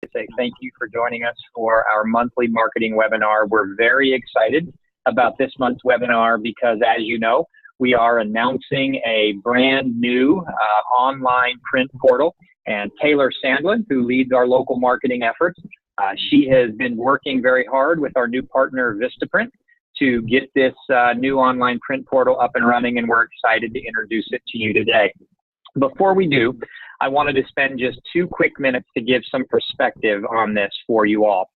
to say thank you for joining us for our monthly marketing webinar. We're very excited about this month's webinar because, as you know, we are announcing a brand new online print portal. And Taylor Sandlin, who leads our local marketing efforts, she has been working very hard with our new partner, Vistaprint, to get this new online print portal up and running, and we're excited to introduce it to you today. Before we do, I wanted to spend just 2 quick minutes to give some perspective on this for you all.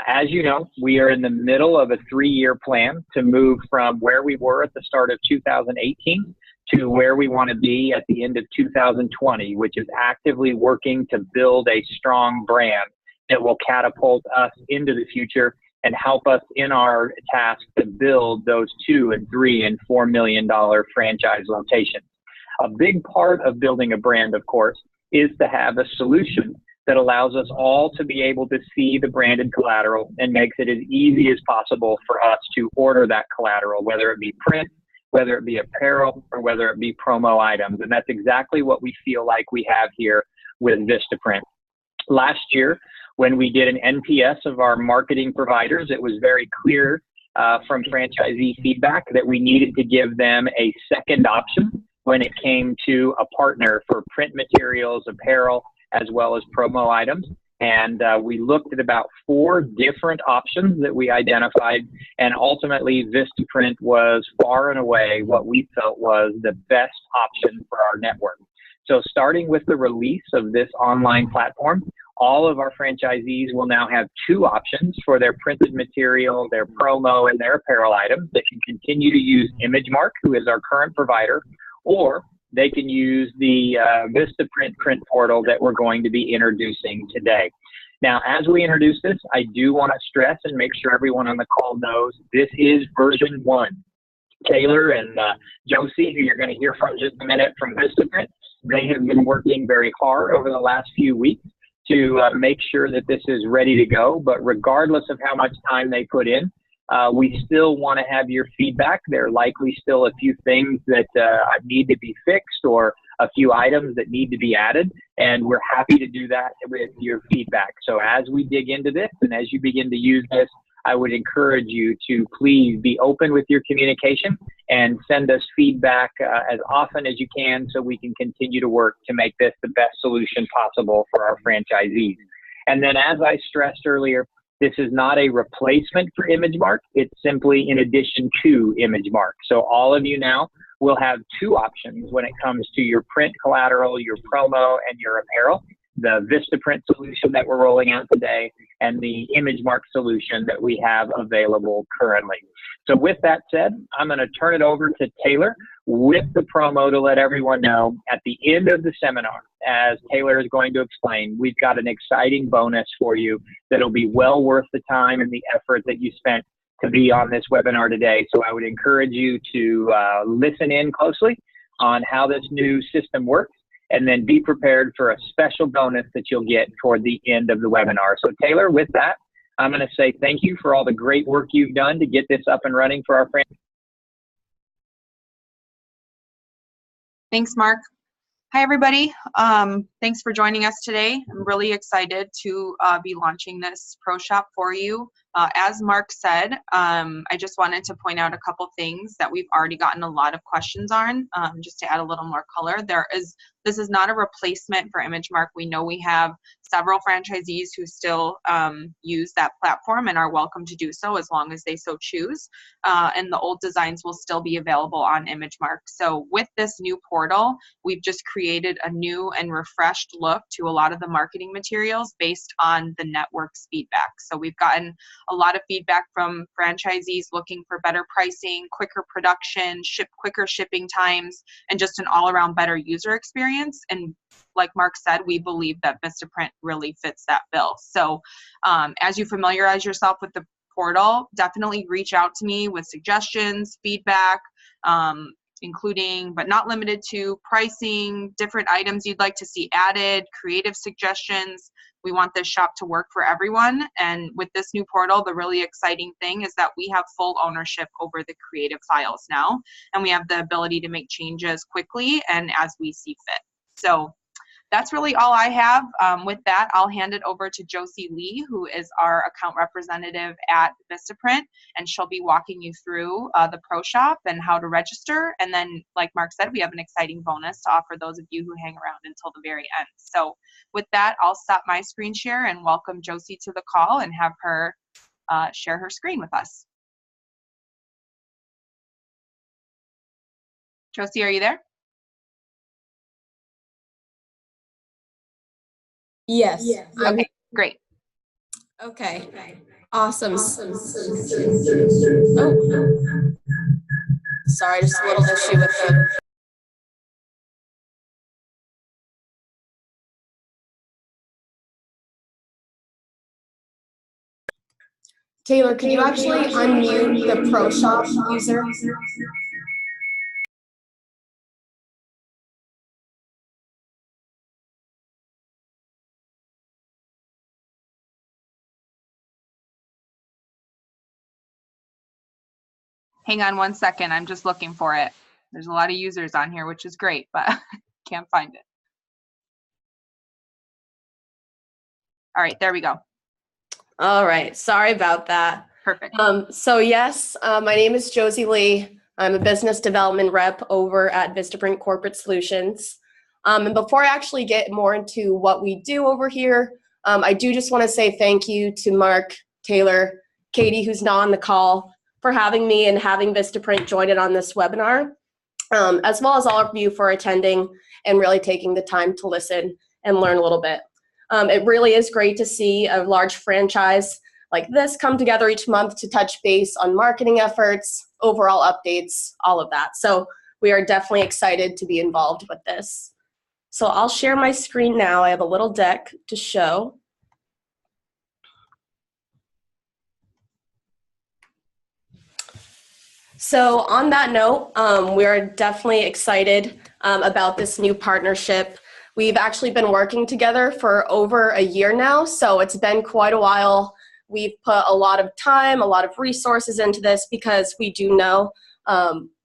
As you know, we are in the middle of a 3-year plan to move from where we were at the start of 2018 to where we want to be at the end of 2020, which is actively working to build a strong brand that will catapult us into the future and help us in our task to build those $2 and $3 and $4 million franchise locations. A big part of building a brand, of course, is to have a solution that allows us all to be able to see the branded collateral and makes it as easy as possible for us to order that collateral, whether it be print, whether it be apparel, or whether it be promo items. And that's exactly what we feel like we have here with Vistaprint. Last year, when we did an NPS of our marketing providers, it was very clear from franchisee feedback that we needed to give them a second option when it came to a partner for print materials, apparel, as well as promo items. And we looked at about 4 different options that we identified, and ultimately Vistaprint was far and away what we felt was the best option for our network. So starting with the release of this online platform, all of our franchisees will now have 2 options for their printed material, their promo, and their apparel items. They can continue to use ImageMark, who is our current provider, or they can use the Vistaprint print portal that we're going to be introducing today. Now, as we introduce this, I do want to stress and make sure everyone on the call knows this is version 1. Taylor and Josie, who you're going to hear from in just a minute from Vistaprint, they have been working very hard over the last few weeks to make sure that this is ready to go. But regardless of how much time they put in, we still want to have your feedback. There are likely still a few things that need to be fixed or a few items that need to be added, and we're happy to do that with your feedback. So as we dig into this and as you begin to use this, I would encourage you to please be open with your communication and send us feedback as often as you can so we can continue to work to make this the best solution possible for our franchisees. And then, as I stressed earlier, this is not a replacement for ImageMark. It's simply in addition to ImageMark. So all of you now will have 2 options when it comes to your print collateral, your promo, and your apparel. The Vistaprint solution that we're rolling out today and the ImageMark solution that we have available currently. So with that said, I'm going to turn it over to Taylor with the promo to let everyone know at the end of the seminar, as Taylor is going to explain, we've got an exciting bonus for you that'll be well worth the time and the effort that you spent to be on this webinar today. So I would encourage you to listen in closely on how this new system works, and then be prepared for a special bonus that you'll get toward the end of the webinar. So Taylor, with that, I'm going to say thank you for all the great work you've done to get this up and running for our friends. Thanks, Mark. Hi, everybody. Thanks for joining us today. I'm really excited to be launching this Pro Shop for you. As Mark said, I just wanted to point out a couple things that we've already gotten a lot of questions on, just to add a little more color. This is not a replacement for ImageMark. We know we have several franchisees who still use that platform and are welcome to do so as long as they so choose. And the old designs will still be available on ImageMark. So with this new portal, we've just created a new and refreshed look to a lot of the marketing materials based on the network's feedback. So we've gotten a lot of feedback from franchisees looking for better pricing, quicker production, quicker shipping times, and just an all-around better user experience. And like Mark said, we believe that Vistaprint really fits that bill. So as you familiarize yourself with the portal, definitely reach out to me with suggestions, feedback, including but not limited to pricing, different items you'd like to see added, creative suggestions. We want this shop to work for everyone. And with this new portal, the really exciting thing is that we have full ownership over the creative files now, and we have the ability to make changes quickly and as we see fit. So that's really all I have. With that, I'll hand it over to Josie Lee, who is our account representative at Vistaprint, and she'll be walking you through the Pro Shop and how to register. And then, like Mark said, we have an exciting bonus to offer those of you who hang around until the very end. So with that, I'll stop my screen share and welcome Josie to the call and have her share her screen with us. Josie, are you there? Yes. Okay, great. Okay. Awesome. Oh. Sorry, just a little issue with the. Taylor, can you actually unmute the Pro Shop user? Hang on one second. I'm just looking for it. There's a lot of users on here, which is great, but can't find it. All right, there we go. All right. Sorry about that. Perfect. So yes, my name is Josie Lee. I'm a business development rep over at Vistaprint Corporate Solutions. And before I actually get more into what we do over here, I do just want to say thank you to Mark, Taylor, Katie, who's not on the call, for having me and having Vistaprint join it on this webinar, as well as all of you for attending and really taking the time to listen and learn a little bit. It really is great to see a large franchise like this come together each month to touch base on marketing efforts, overall updates, all of that. So we are definitely excited to be involved with this. So I'll share my screen now. I have a little deck to show. So on that note, we are definitely excited about this new partnership. We've actually been working together for over a year now, so it's been quite a while. We've put a lot of time, a lot of resources into this because we do know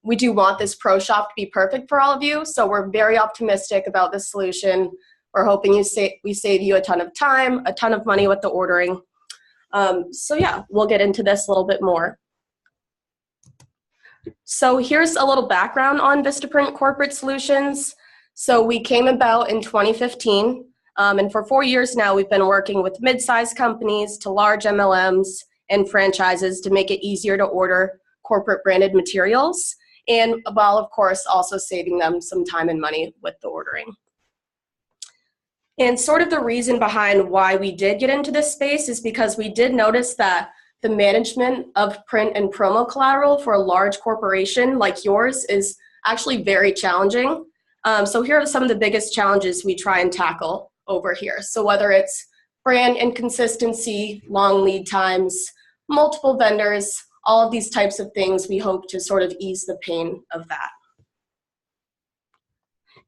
we do want this Pro Shop to be perfect for all of you, so we're very optimistic about this solution. We're hoping we save you a ton of time, a ton of money with the ordering. So yeah, we'll get into this a little bit more. So here's a little background on Vistaprint Corporate Solutions. So we came about in 2015, and for 4 years now, we've been working with mid-sized companies to large MLMs and franchises to make it easier to order corporate branded materials, and while of course also saving them some time and money with the ordering. And sort of the reason behind why we did get into this space is because we did notice that the management of print and promo collateral for a large corporation like yours is actually very challenging. So here are some of the biggest challenges we try and tackle over here. So whether it's brand inconsistency, long lead times, multiple vendors, all of these types of things, we hope to sort of ease the pain of that.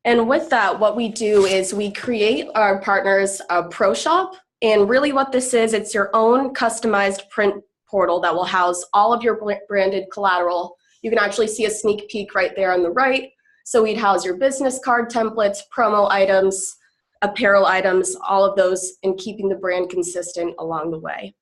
And with that, what we do is we create our partners a Pro Shop. And really what this is, it's your own customized print portal that will house all of your branded collateral. You can actually see a sneak peek right there on the right. So we'd house your business card templates, promo items, apparel items, all of those, and keeping the brand consistent along the way.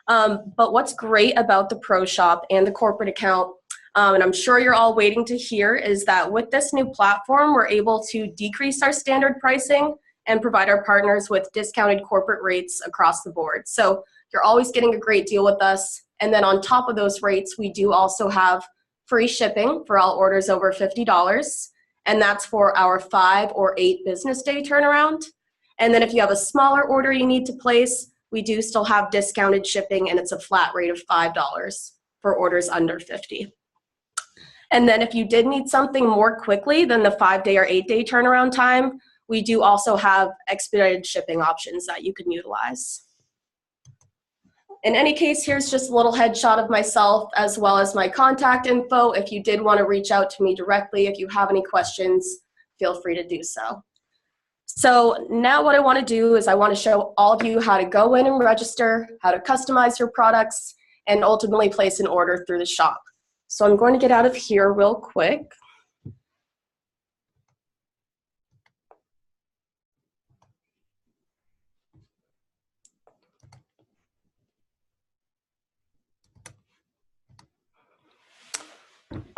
But what's great about the Pro Shop and the corporate account, and I'm sure you're all waiting to hear, is that with this new platform, we're able to decrease our standard pricing and provide our partners with discounted corporate rates across the board. So you're always getting a great deal with us. And then on top of those rates, we do also have free shipping for all orders over $50. And that's for our 5 or 8 business day turnaround. And then if you have a smaller order you need to place, we do still have discounted shipping, and it's a flat rate of $5 for orders under 50. And then if you did need something more quickly than the 5-day or 8-day turnaround time, we do also have expedited shipping options that you can utilize. In any case, here's just a little headshot of myself as well as my contact info. If you did want to reach out to me directly, if you have any questions, feel free to do so. So now what I want to do is I want to show all of you how to go in and register, how to customize your products, and ultimately place an order through the shop. So I'm going to get out of here real quick.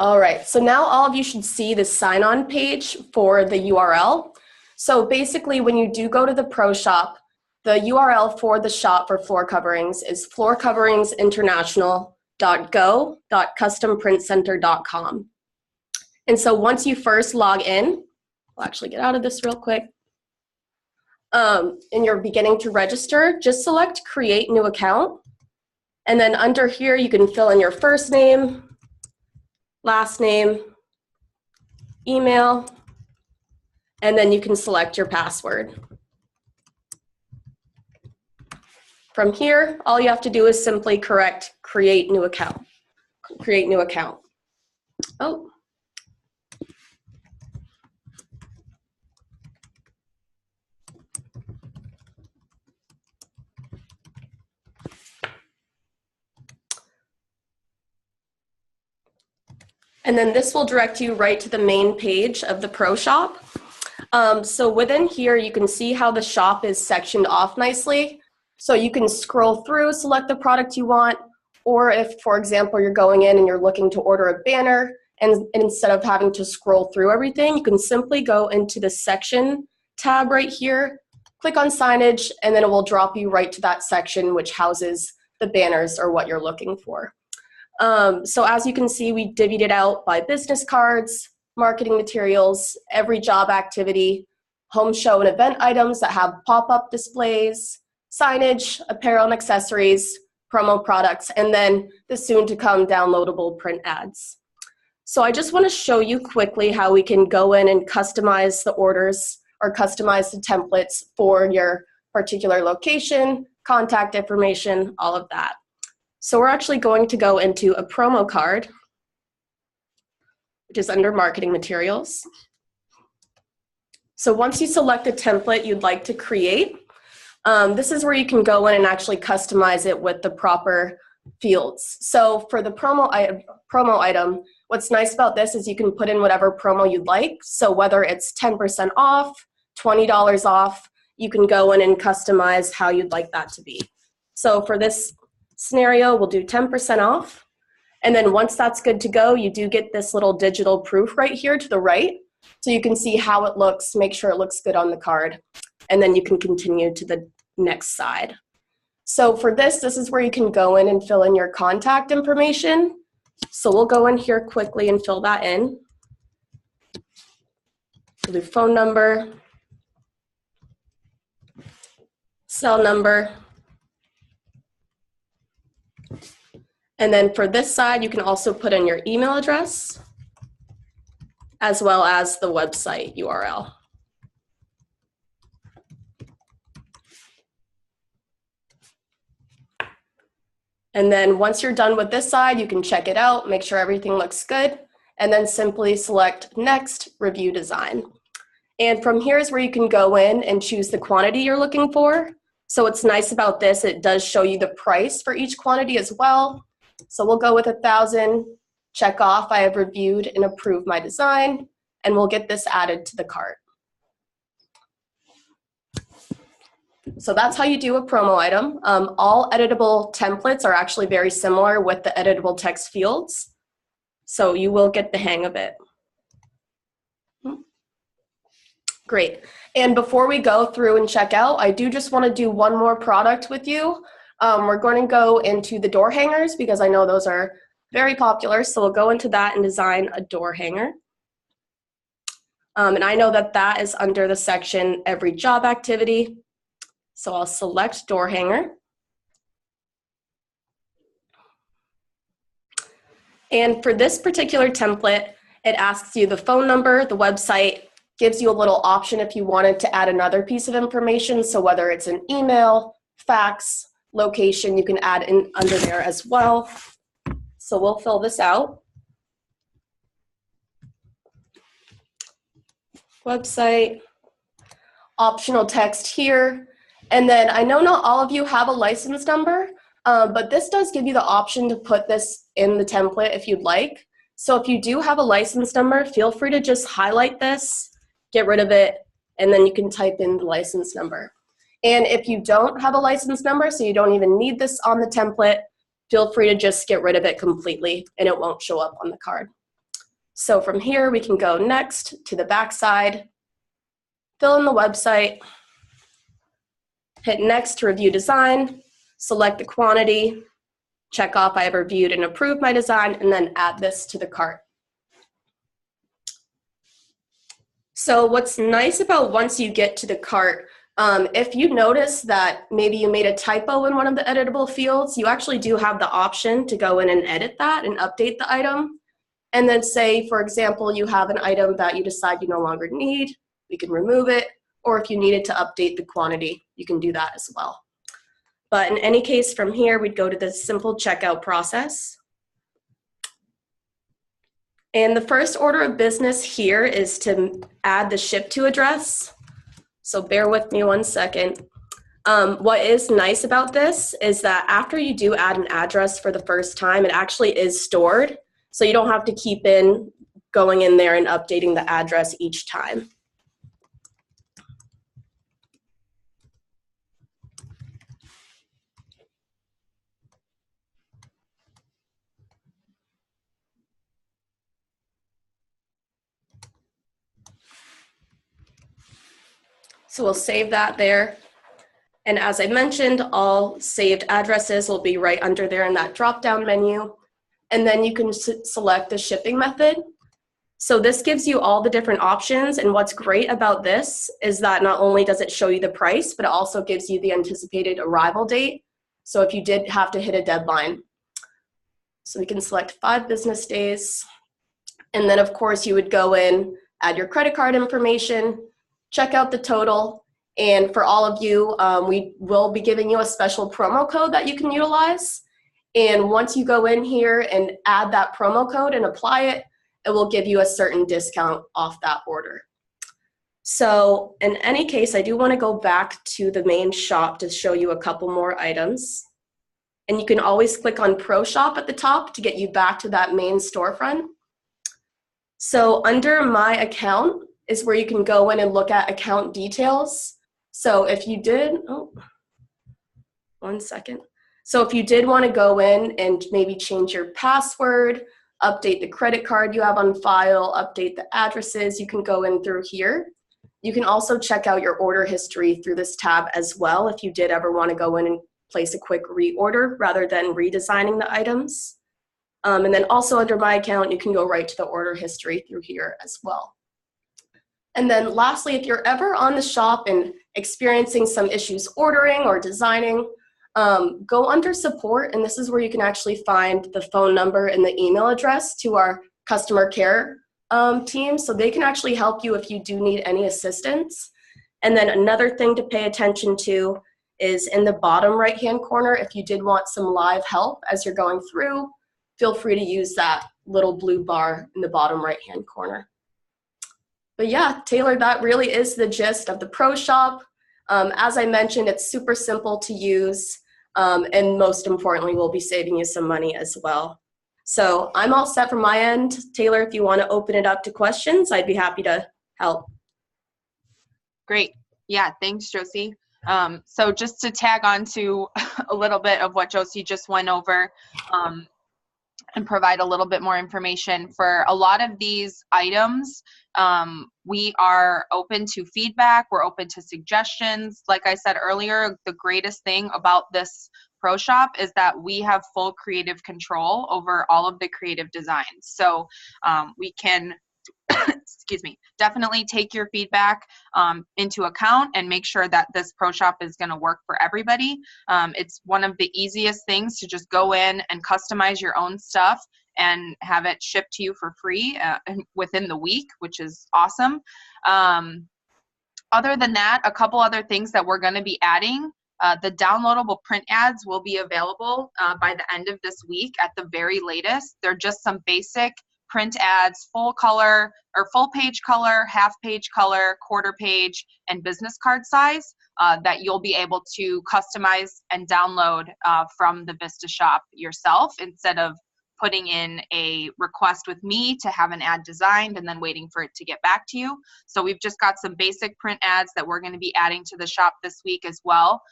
All right, so now all of you should see the sign-on page for the URL. So basically, when you do go to the Pro Shop, the URL for the shop for floor coverings is floorcoveringsinternational.go.customprintcenter.com. And so once you first log in, I'll actually get out of this real quick. And you're beginning to register, just select Create New Account. And then under here, you can fill in your first name, last name, email, and then you can select your password. From here, all you have to do is simply create new account. Create new account. Oh. And then this will direct you right to the main page of the Pro Shop. So within here, you can see how the shop is sectioned off nicely. So you can scroll through, select the product you want, or if, for example, you're going in and you're looking to order a banner, and instead of having to scroll through everything, you can simply go into the section tab right here, click on signage, and then it will drop you right to that section which houses the banners or what you're looking for. So as you can see, we divvied it out by business cards, marketing materials, every job activity, home show and event items that have pop-up displays, signage, apparel and accessories, promo products, and then the soon-to-come downloadable print ads. So I just want to show you quickly how we can go in and customize the orders or customize the templates for your particular location, contact information, all of that. So we're actually going to go into a promo card, which is under marketing materials. So once you select a template you'd like to create, this is where you can go in and actually customize it with the proper fields. So for the promo item, what's nice about this is you can put in whatever promo you'd like. So whether it's 10% off, $20 off, you can go in and customize how you'd like that to be. So for this scenario, we'll do 10% off. And then once that's good to go, you do get this little digital proof right here to the right. So you can see how it looks, make sure it looks good on the card. And then you can continue to the next side. So for this is where you can go in and fill in your contact information. So we'll go in here quickly and fill that in. We'll do phone number, cell number, and then for this side, you can also put in your email address as well as the website URL. And then once you're done with this side, you can check it out, make sure everything looks good, and then simply select Next, Review Design. And from here is where you can go in and choose the quantity you're looking for. So what's nice about this, it does show you the price for each quantity as well. So we'll go with 1,000, check off, I have reviewed and approved my design, and we'll get this added to the cart. So that's how you do a promo item. All editable templates are actually very similar with the editable text fields. So you will get the hang of it. Great. And before we go through and check out, I do just want to do one more product with you. We're going to go into the door hangers because I know those are very popular. So we'll go into that and design a door hanger. And I know that that is under the section Every Job Activity. So I'll select door hanger. And for this particular template, it asks you the phone number, the website, gives you a little option if you wanted to add another piece of information. So whether it's an email, fax, location, you can add in under there as well. So we'll fill this out. Website, optional text here. And then I know not all of you have a license number, but this does give you the option to put this in the template if you'd like. So if you do have a license number, feel free to just highlight this, get rid of it, and then you can type in the license number. And if you don't have a license number, so you don't even need this on the template, feel free to just get rid of it completely and it won't show up on the card. So from here, we can go next to the backside, fill in the website, hit next to review design, select the quantity, check off I have reviewed and approved my design, and then add this to the cart. So what's nice about once you get to the cart, if you notice that maybe you made a typo in one of the editable fields, you actually do have the option to go in and edit that and update the item. And then say, for example, you have an item that you decide you no longer need, we can remove it. Or if you needed to update the quantity, you can do that as well. But in any case, from here, we'd go to the simple checkout process. And the first order of business here is to add the ship to address. So bear with me 1 second. What is nice about this is that after you do add an address for the first time, it actually is stored. So you don't have to keep going in there and updating the address each time. So we'll save that there. And as I mentioned, all saved addresses will be right under there in that drop-down menu. And then you can select the shipping method. So this gives you all the different options. And what's great about this is that not only does it show you the price, but it also gives you the anticipated arrival date. So if you did have to hit a deadline. So we can select 5 business days. And then of course you would go in, add your credit card information, check out the total. And for all of you, we will be giving you a special promo code that you can utilize. And once you go in here and add that promo code and apply it, it will give you a certain discount off that order. So in any case, I do want to go back to the main shop to show you a couple more items. And you can always click on Pro Shop at the top to get you back to that main storefront. So under My Account is where you can go in and look at account details. So if you did, 1 second. So if you did want to go in and maybe change your password, update the credit card you have on file, update the addresses, you can go in through here. You can also check out your order history through this tab as well if you did ever want to go in and place a quick reorder rather than redesigning the items. And then also under My Account, you can go right to the order history through here as well. And then lastly, if you're ever on the shop and experiencing some issues ordering or designing, go under support, and this is where you can actually find the phone number and the email address to our customer care team, so they can actually help you if you do need any assistance. And then another thing to pay attention to is in the bottom right-hand corner, if you did want some live help as you're going through, feel free to use that little blue bar in the bottom right-hand corner. But yeah, Taylor, that really is the gist of the Pro Shop. As I mentioned, it's super simple to use, and most importantly, we'll be saving you some money as well. So I'm all set from my end. Taylor, if you want to open it up to questions, I'd be happy to help. Great. Yeah, thanks, Josie. So just to tag on to a little bit of what Josie just went over, and provide a little bit more information for a lot of these items. We are open to feedback. We're open to suggestions. Like I said earlier, the greatest thing about this Pro Shop is that we have full creative control over all of the creative designs. So we can, excuse me, definitely take your feedback into account and make sure that this Pro Shop is going to work for everybody. It's one of the easiest things to just go in and customize your own stuff and have it shipped to you for free within the week, which is awesome. Other than that, a couple other things that we're going to be adding. The downloadable print ads will be available by the end of this week at the very latest. They're just some basic print ads, full color or full page color, half page color, quarter page, and business card size that you'll be able to customize and download from the Vista Shop yourself instead of putting in a request with me to have an ad designed and then waiting for it to get back to you. So we've just got some basic print ads that we're going to be adding to the shop this week as well.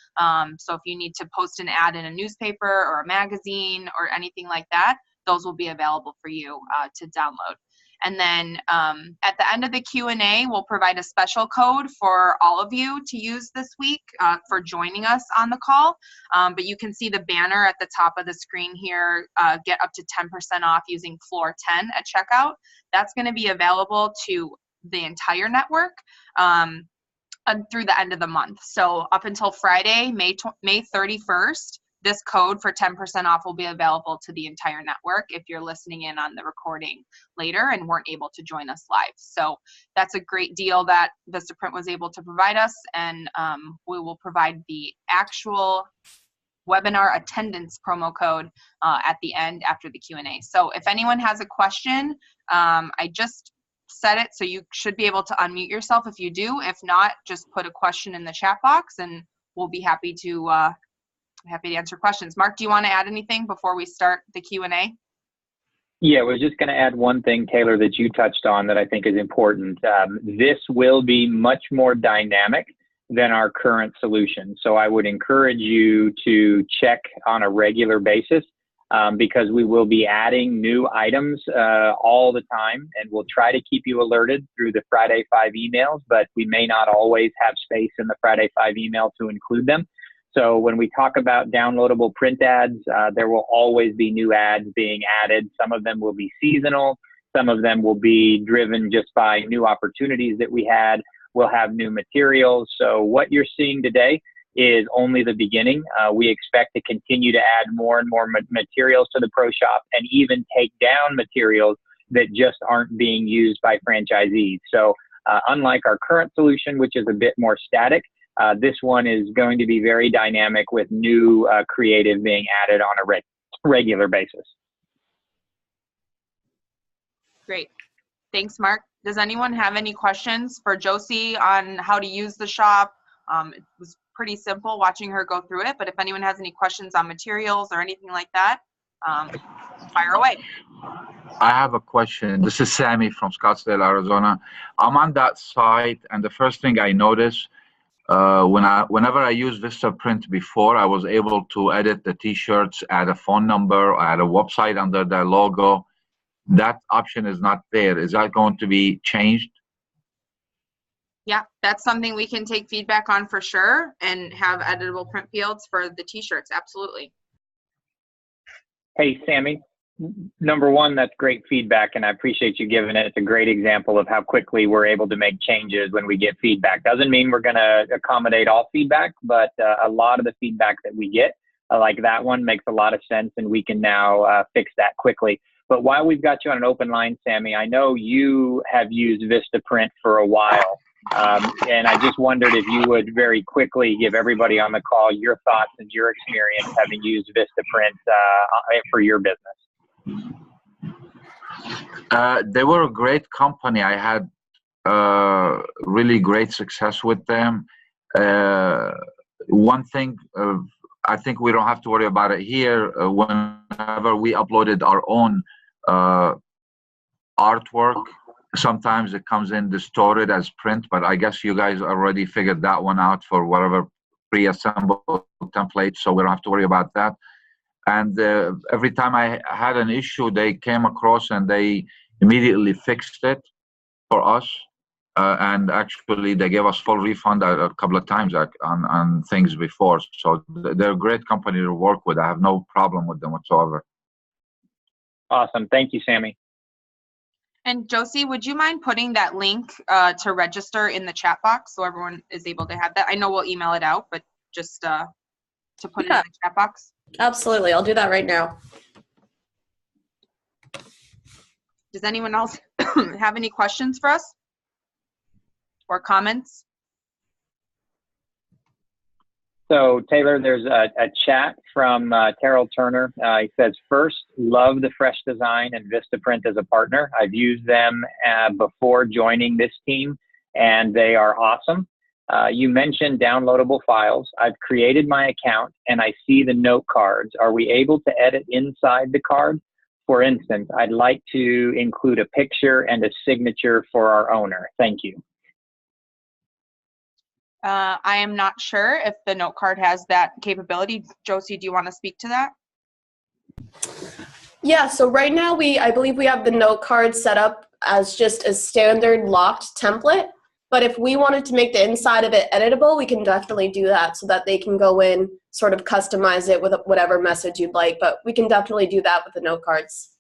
So if you need to post an ad in a newspaper or a magazine or anything like that, those will be available for you to download. And then at the end of the Q&A, we'll provide a special code for all of you to use this week for joining us on the call. But you can see the banner at the top of the screen here, get up to 10% off using floor 10 at checkout. That's going to be available to the entire network through the end of the month. So up until Friday, May 31st, this code for 10% off will be available to the entire network if you're listening in on the recording later and weren't able to join us live. So that's a great deal that Vistaprint was able to provide us, and we will provide the actual webinar attendance promo code at the end after the Q&A. So if anyone has a question, I just said it, so you should be able to unmute yourself if you do. If not, just put a question in the chat box and we'll be happy to answer questions. Mark, do you want to add anything before we start the Q&A? Yeah, I was just going to add one thing, Taylor, that you touched on that I think is important. This will be much more dynamic than our current solution. So I would encourage you to check on a regular basis because we will be adding new items all the time, and we'll try to keep you alerted through the Friday 5 emails, but we may not always have space in the Friday 5 email to include them. So when we talk about downloadable print ads, there will always be new ads being added. Some of them will be seasonal. Some of them will be driven just by new opportunities that we had. We'll have new materials. So what you're seeing today is only the beginning. We expect to continue to add more and more materials to the Pro Shop and even take down materials that just aren't being used by franchisees. So unlike our current solution, which is a bit more static, this one is going to be very dynamic with new creative being added on a regular basis. Great. Thanks, Mark. Does anyone have any questions for Josie on how to use the shop? It was pretty simple watching her go through it, but if anyone has any questions on materials or anything like that, fire away. I have a question. This is Sammy from Scottsdale, Arizona. I'm on that site, and the first thing I noticed whenever I used Vistaprint before, I was able to edit the t-shirts, add a phone number, add a website under their logo. That option is not there. Is that going to be changed? Yeah, that's something we can take feedback on for sure and have editable print fields for the t-shirts. Absolutely. Hey, Sammy. Number one, that's great feedback, and I appreciate you giving it. It's a great example of how quickly we're able to make changes when we get feedback. Doesn't mean we're going to accommodate all feedback, but a lot of the feedback that we get, like that one, makes a lot of sense, and we can now fix that quickly. But while we've got you on an open line, Sammy, I know you have used Vistaprint for a while, and I just wondered if you would very quickly give everybody on the call your thoughts and your experience having used Vistaprint for your business. They were a great company. I had really great success with them. One thing, I think we don't have to worry about it here. Whenever we uploaded our own artwork, sometimes it comes in distorted as print, but I guess you guys already figured that one out for whatever pre-assembled template, so we don't have to worry about that. And every time I had an issue, they came across and they immediately fixed it for us. And actually, they gave us full refund a couple of times on things before. So they're a great company to work with. I have no problem with them whatsoever. Awesome. Thank you, Sammy. And Josie, would you mind putting that link to register in the chat box so everyone is able to have that? I know we'll email it out, but just to put it in the chat box. Absolutely. I'll do that right now. Does anyone else have any questions for us or comments? So Taylor, there's a chat from Terrell Turner. He says, first, love the fresh design and Vistaprint as a partner. I've used them before joining this team, and they are awesome. You mentioned downloadable files. I've created my account and I see the note cards. Are we able to edit inside the card? For instance, I'd like to include a picture and a signature for our owner. Thank you. I am not sure if the note card has that capability. Josie, do you want to speak to that? Yeah, so right now I believe we have the note card set up as just a standard locked template. But if we wanted to make the inside of it editable, we can definitely do that so that they can go in, sort of customize it with whatever message you'd like. But we can definitely do that with the note cards.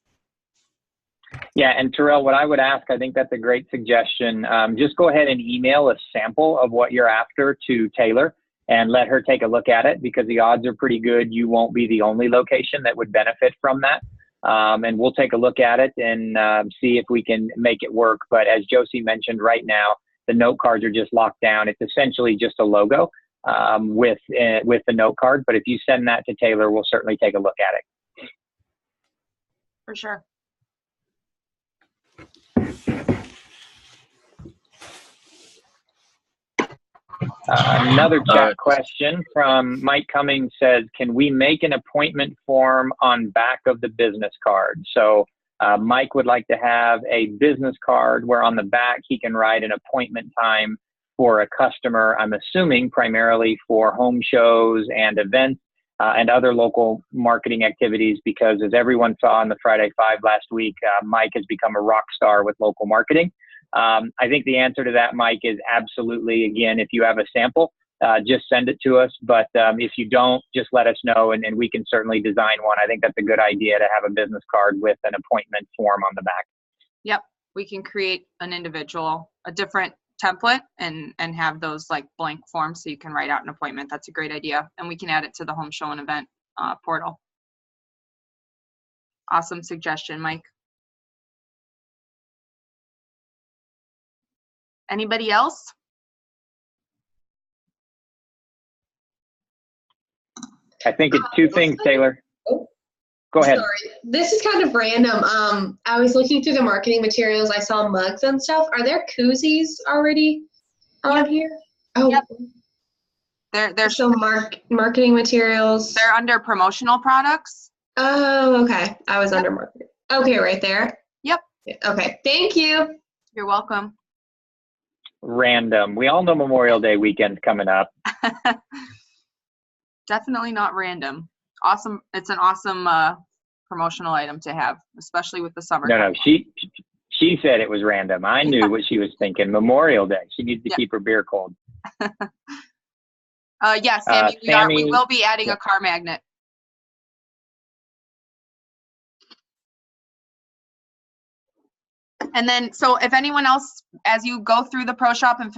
Yeah, and Terrell, what I would ask, I think that's a great suggestion. Just go ahead and email a sample of what you're after to Taylor and let her take a look at it, because the odds are pretty good you won't be the only location that would benefit from that. And we'll take a look at it and see if we can make it work. But as Josie mentioned, right now, the note cards are just locked down. It's essentially just a logo with the note card. But if you send that to Taylor, we'll certainly take a look at it. For sure. Another chat question from Mike Cummings says, can we make an appointment form on back of the business card? So Mike would like to have a business card where on the back he can write an appointment time for a customer, I'm assuming primarily for home shows and events and other local marketing activities, because as everyone saw on the Friday Five last week, Mike has become a rock star with local marketing. I think the answer to that, Mike, is absolutely. Again, if you have a sample, just send it to us. But if you don't, just let us know, and we can certainly design one. I think that's a good idea to have a business card with an appointment form on the back. Yep, we can create an individual, a different template and have those like blank forms so you can write out an appointment. That's a great idea. And we can add it to the home show and event portal. Awesome suggestion, Mike. Anybody else? I think it's two things, Taylor. Go ahead. Sorry, this is kind of random. I was looking through the marketing materials. I saw mugs and stuff. Are there koozies already on here? Oh, Yep. They're so marketing materials. They're under promotional products. Oh, okay. I was under marketing. Okay, right there. Yep. Okay, thank you. You're welcome. Random. We all know Memorial Day weekend's coming up. Definitely not random. Awesome. It's an awesome promotional item to have, especially with the summer. No, she said it was random. I knew what she was thinking. Memorial Day. She needs to keep her beer cold. Yeah, Sammy, we will be adding a car magnet. And then, so if anyone else, as you go through the Pro Shop and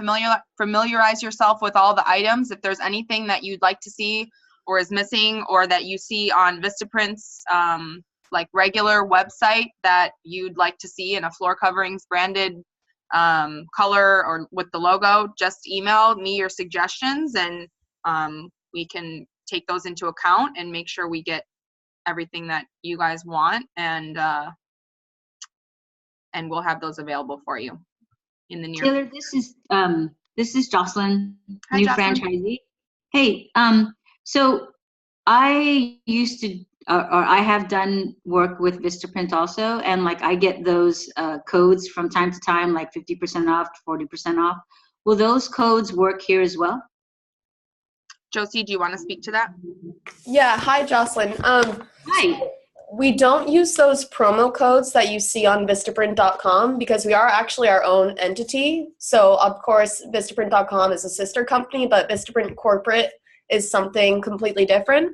familiarize yourself with all the items, if there's anything that you'd like to see or is missing, or that you see on Vistaprint's like regular website that you'd like to see in a floor coverings branded color or with the logo, just email me your suggestions, and we can take those into account and make sure we get everything that you guys want, and we'll have those available for you in the near future. Taylor, this is Jocelyn, Hi, new Jocelyn. franchisee. Hey, so I used to, or I have done work with Vistaprint also, and like I get those codes from time to time, like 50% off, 40% off. Will those codes work here as well? Josie, do you want to speak to that? Yeah, hi Jocelyn. Hi. We don't use those promo codes that you see on Vistaprint.com because we are actually our own entity. So of course, Vistaprint.com is a sister company, but Vistaprint Corporate is something completely different.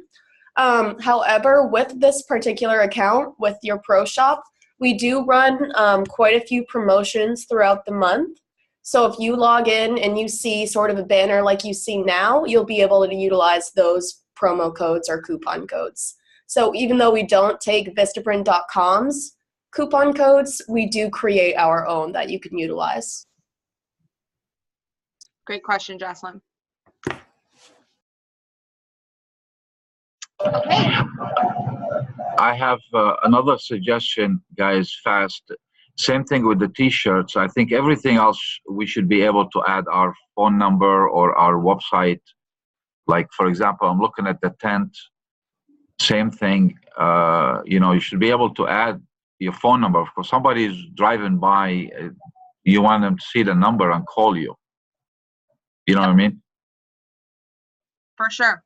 However, with this particular account, with your Pro Shop, we do run quite a few promotions throughout the month. So if you log in and you see sort of a banner like you see now, you'll be able to utilize those promo codes or coupon codes. So even though we don't take Vistaprint.com's coupon codes, we do create our own that you can utilize. Great question, Jocelyn. I have another suggestion, guys, fast. Same thing with the t-shirts. I think everything else we should be able to add our phone number or our website. Like, for example, I'm looking at the tent. Same thing. You should be able to add your phone number. If somebody's driving by, you want them to see the number and call you. You know what I mean? For sure.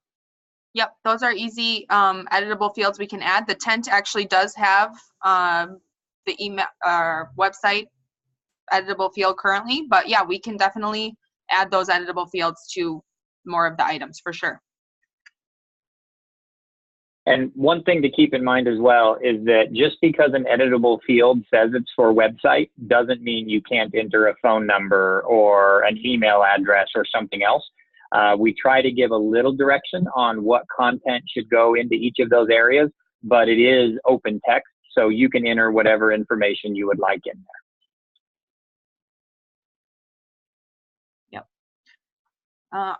Yep, those are easy editable fields we can add. The tent actually does have the email website editable field currently, but yeah, we can definitely add those editable fields to more of the items for sure. And one thing to keep in mind as well is that just because an editable field says it's for a website doesn't mean you can't enter a phone number or an email address or something else. We try to give a little direction on what content should go into each of those areas, but it is open text, so you can enter whatever information you would like in there.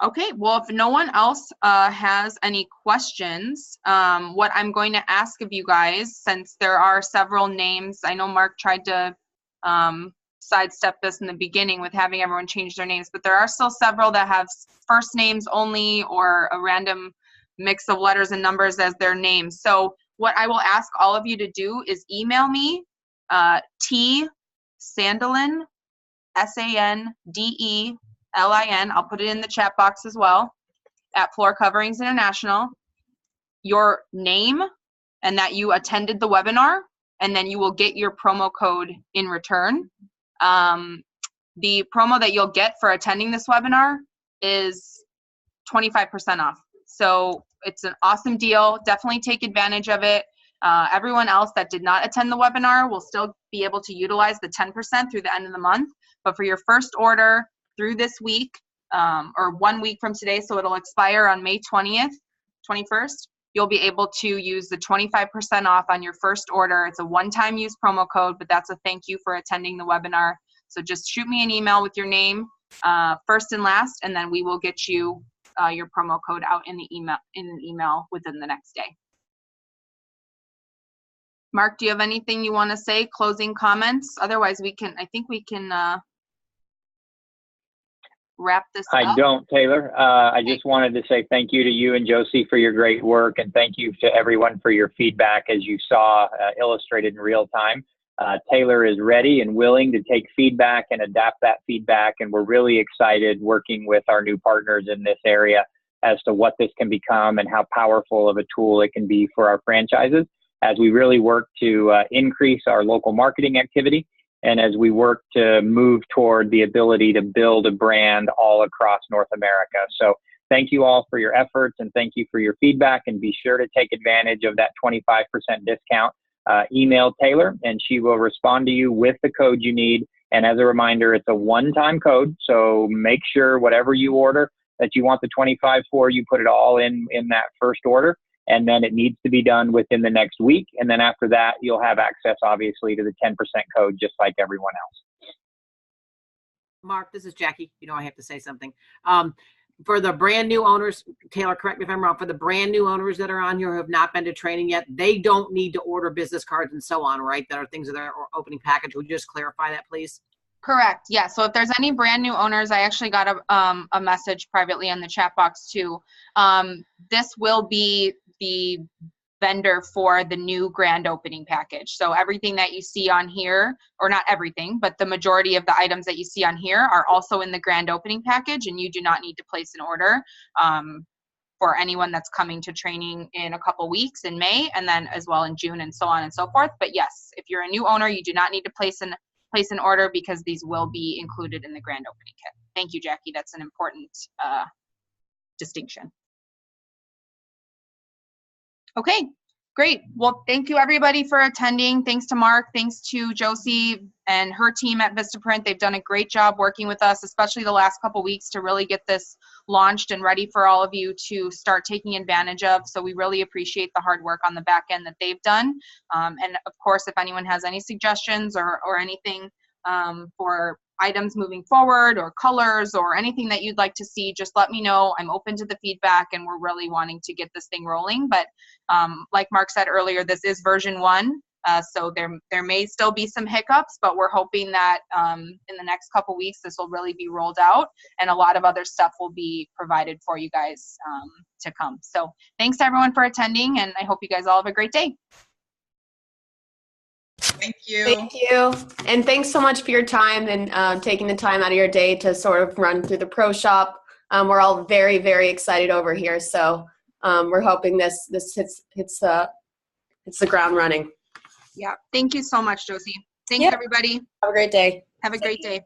Okay, well, if no one else has any questions, what I'm going to ask of you guys, since there are several names, I know Mark tried to sidestep this in the beginning with having everyone change their names, but there are still several that have first names only or a random mix of letters and numbers as their names. So what I will ask all of you to do is email me, T. Sandelin, SANDELIN, I'll put it in the chat box as well, at Floor Coverings International, your name and that you attended the webinar, and then you will get your promo code in return. The promo that you'll get for attending this webinar is 25% off. So it's an awesome deal. Definitely take advantage of it. Everyone else that did not attend the webinar will still be able to utilize the 10% through the end of the month. But for your first order through this week, or 1 week from today, so it'll expire on May 21st, you'll be able to use the 25% off on your first order. It's a one-time use promo code, but that's a thank you for attending the webinar. So just shoot me an email with your name, first and last, and then we will get you your promo code out in an email within the next day. Mark, do you have anything you want to say? Closing comments? Otherwise, I think we can wrap this up. I don't, Taylor. I just wanted to say thank you to you and Josie for your great work, and thank you to everyone for your feedback, as you saw illustrated in real time. Taylor is ready and willing to take feedback and adapt that feedback, and we're really excited working with our new partners in this area as to what this can become and how powerful of a tool it can be for our franchises as we really work to increase our local marketing activity, and as we work to move toward the ability to build a brand all across North America. So thank you all for your efforts, and thank you for your feedback, and be sure to take advantage of that 25% discount. Email Taylor and she will respond to you with the code you need. And as a reminder, it's a one-time code, so make sure whatever you order that you want the 25 for, you put it all in that first order, and then it needs to be done within the next week. And then after that, you'll have access, obviously, to the 10% code, just like everyone else. Mark, this is Jackie. You know I have to say something. For the brand new owners, Taylor, correct me if I'm wrong, for the brand new owners that are on here who have not been to training yet, they don't need to order business cards and so on, right? That are things of their opening package. Would you just clarify that, please? Correct. Yeah. So if there's any brand new owners, I actually got a message privately in the chat box too. This will be the vendor for the new grand opening package. So everything that you see on here, or not everything, but the majority of the items that you see on here are also in the grand opening package, and you do not need to place an order for anyone that's coming to training in a couple weeks in May, and then as well in June, and so on and so forth. But yes, if you're a new owner, you do not need to place an order, because these will be included in the grand opening kit. Thank you, Jackie. That's an important distinction. Okay, great. Well, thank you everybody for attending. Thanks to Mark, thanks to Josie and her team at Vistaprint. They've done a great job working with us, especially the last couple weeks, to really get this launched and ready for all of you to start taking advantage of. So we really appreciate the hard work on the back end that they've done. And of course, if anyone has any suggestions or anything for items moving forward, or colors, or anything that you'd like to see, just let me know. I'm open to the feedback, and we're really wanting to get this thing rolling. But like Mark said earlier, this is version 1. So there may still be some hiccups, but we're hoping that in the next couple weeks, this will really be rolled out, and a lot of other stuff will be provided for you guys to come. So thanks everyone for attending, and I hope you guys all have a great day. Thank you. Thank you. And thanks so much for your time and taking the time out of your day to sort of run through the Pro Shop. We're all very, very excited over here. So we're hoping this hits the ground running. Yeah. Thank you so much, Josie. Thanks, Yeah. everybody. Have a great day. Have a great day.